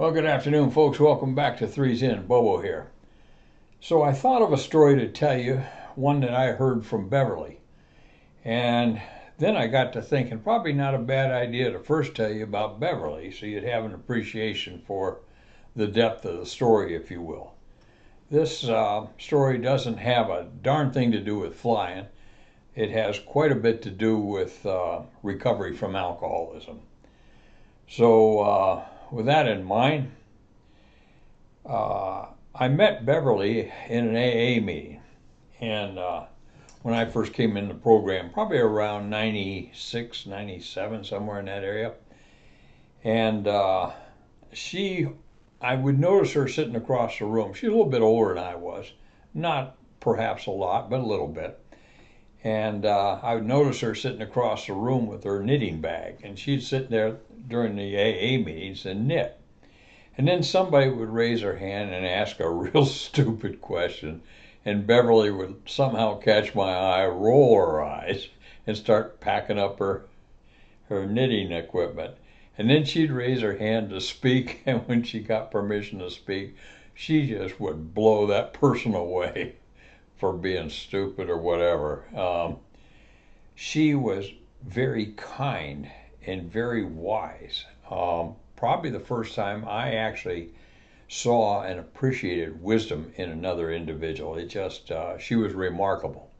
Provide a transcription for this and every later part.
Well, good afternoon, folks. Welcome back to Three's In. Bobo here. So I thought of a story to tell you, one that I heard from Beverly. And then I got to thinking, probably not a bad idea to first tell you about Beverly so you'd have an appreciation for the depth of the story, if you will. This story doesn't have a darn thing to do with flying. It has quite a bit to do with recovery from alcoholism. So with that in mind, I met Beverly in an AA meeting. And when I first came in the program, probably around 96, 97, somewhere in that area. And I would notice her sitting across the room. She's a little bit older than I was. Not perhaps a lot, but a little bit. And I would notice her sitting across the room with her knitting bag. And she'd sit there during the AA meetings and knit. And then somebody would raise her hand and ask a real stupid question. And Beverly would somehow catch my eye, roll her eyes, and start packing up her knitting equipment. And then she'd raise her hand to speak. And when she got permission to speak, she just would blow that person away for being stupid or whatever. She was very kind and very wise. Probably the first time I actually saw and appreciated wisdom in another individual. It just, she was remarkable.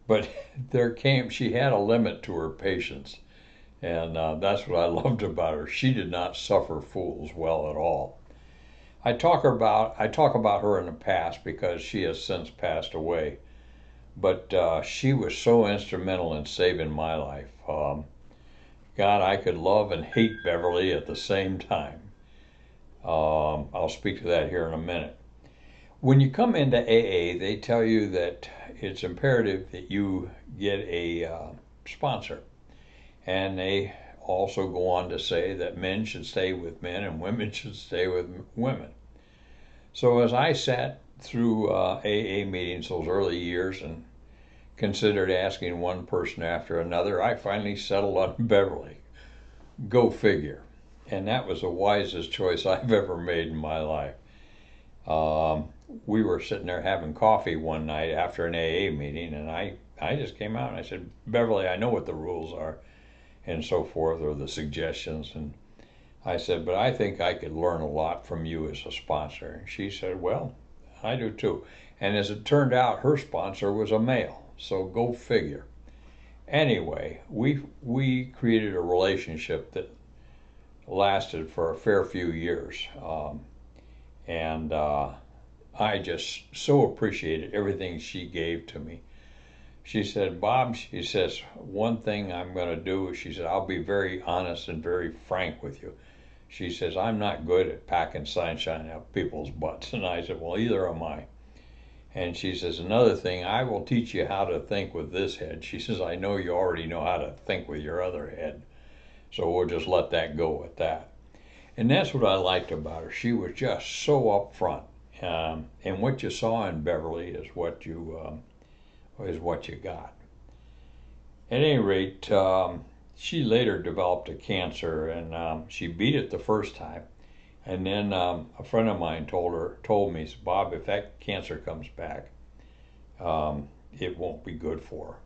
But she had a limit to her patience. And that's what I loved about her. She did not suffer fools well at all. I talk about her in the past because she has since passed away. But she was so instrumental in saving my life. God, I could love and hate Beverly at the same time. I'll speak to that here in a minute. When you come into AA, they tell you that it's imperative that you get a sponsor. And they also go on to say that men should stay with men and women should stay with women. So as I sat through AA meetings those early years and considered asking one person after another, I finally settled on Beverly. Go figure. And that was the wisest choice I've ever made in my life. We were sitting there having coffee one night after an AA meeting, and I just came out and I said, Beverly, I know what the rules are and so forth, or the suggestions. And I said, but I think I could learn a lot from you as a sponsor. And she said, well, I do too. And as it turned out, her sponsor was a male. So go figure. Anyway, we created a relationship that lasted for a fair few years. And I just so appreciated everything she gave to me. She said, Bob, she says, one thing I'm going to do, she said, I'll be very honest and very frank with you. She says, I'm not good at packing sunshine up people's butts. And I said, well, either am I. And she says, another thing, I will teach you how to think with this head. She says, I know you already know how to think with your other head. So we'll just let that go at that. And that's what I liked about her. She was just so upfront. And what you saw in Beverly is what you got. At any rate, she later developed a cancer, and she beat it the first time. And then a friend of mine told me, Bob, if that cancer comes back, it won't be good for her.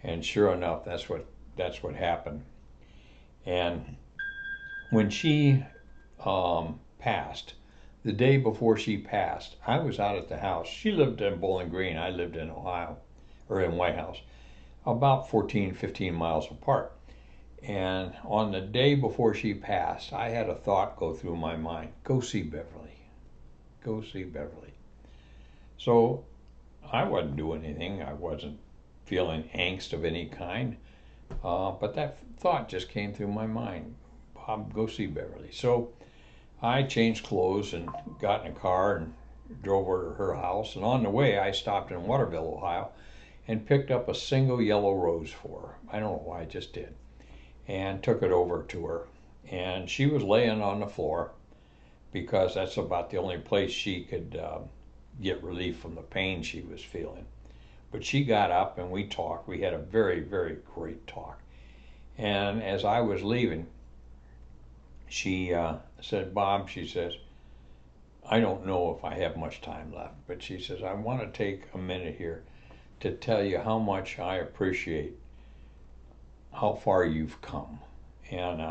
And sure enough, that's what happened. And when she passed, the day before she passed, I was out at the house. She lived in Bowling Green. I lived in Ohio, or in White House, about 14, 15 miles apart. And on the day before she passed, I had a thought go through my mind. Go see Beverly. Go see Beverly. So I wasn't doing anything. I wasn't feeling angst of any kind. But that thought just came through my mind. Bob, go see Beverly. So I changed clothes and got in a car and drove her to her house. And on the way, I stopped in Waterville, Ohio, and picked up a single yellow rose for her. I don't know why, I just did. And took it over to her. And she was laying on the floor because that's about the only place she could get relief from the pain she was feeling. But she got up and we talked. We had a very, very great talk. And as I was leaving, she said, Bob, she says, I don't know if I have much time left, but she says, I want to take a minute here to tell you how much I appreciate how far you've come. And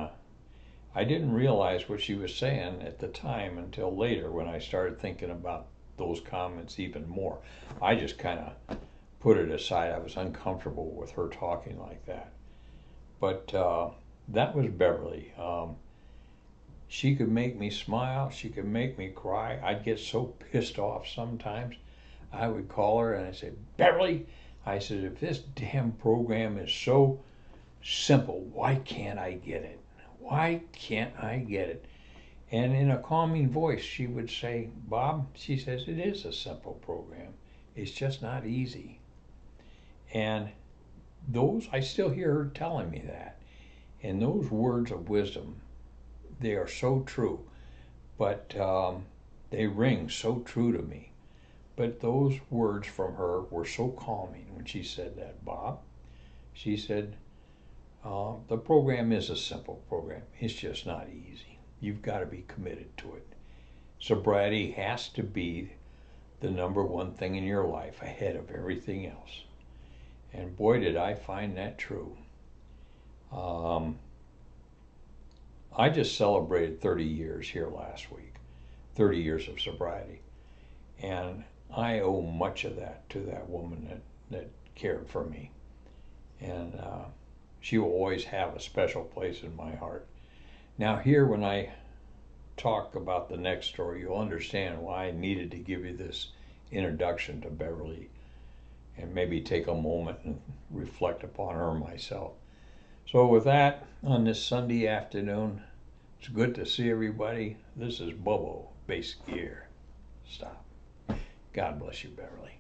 I didn't realize what she was saying at the time until later when I started thinking about those comments even more. I just kind of put it aside. I was uncomfortable with her talking like that. But that was Beverly. She could make me smile. She could make me cry. I'd get so pissed off sometimes. I would call her and I'd say, Beverly, I said, if this damn program is so simple, why can't I get it? Why can't I get it? And in a calming voice, she would say, Bob, she says, it is a simple program. It's just not easy. And those, I still hear her telling me that. And those words of wisdom, they are so true. But they ring so true to me. But those words from her were so calming when she said that, Bob. She said, the program is a simple program. It's just not easy. You've got to be committed to it. Sobriety has to be the number one thing in your life ahead of everything else. And boy, did I find that true. I just celebrated 30 years here last week, 30 years of sobriety. And I owe much of that to that woman that cared for me. And she will always have a special place in my heart. Now here, when I talk about the next story, you'll understand why I needed to give you this introduction to Beverly and maybe take a moment and reflect upon her myself. So with that, on this Sunday afternoon, it's good to see everybody. This is Bobo, Basic Gear. Stop. God bless you, Beverly.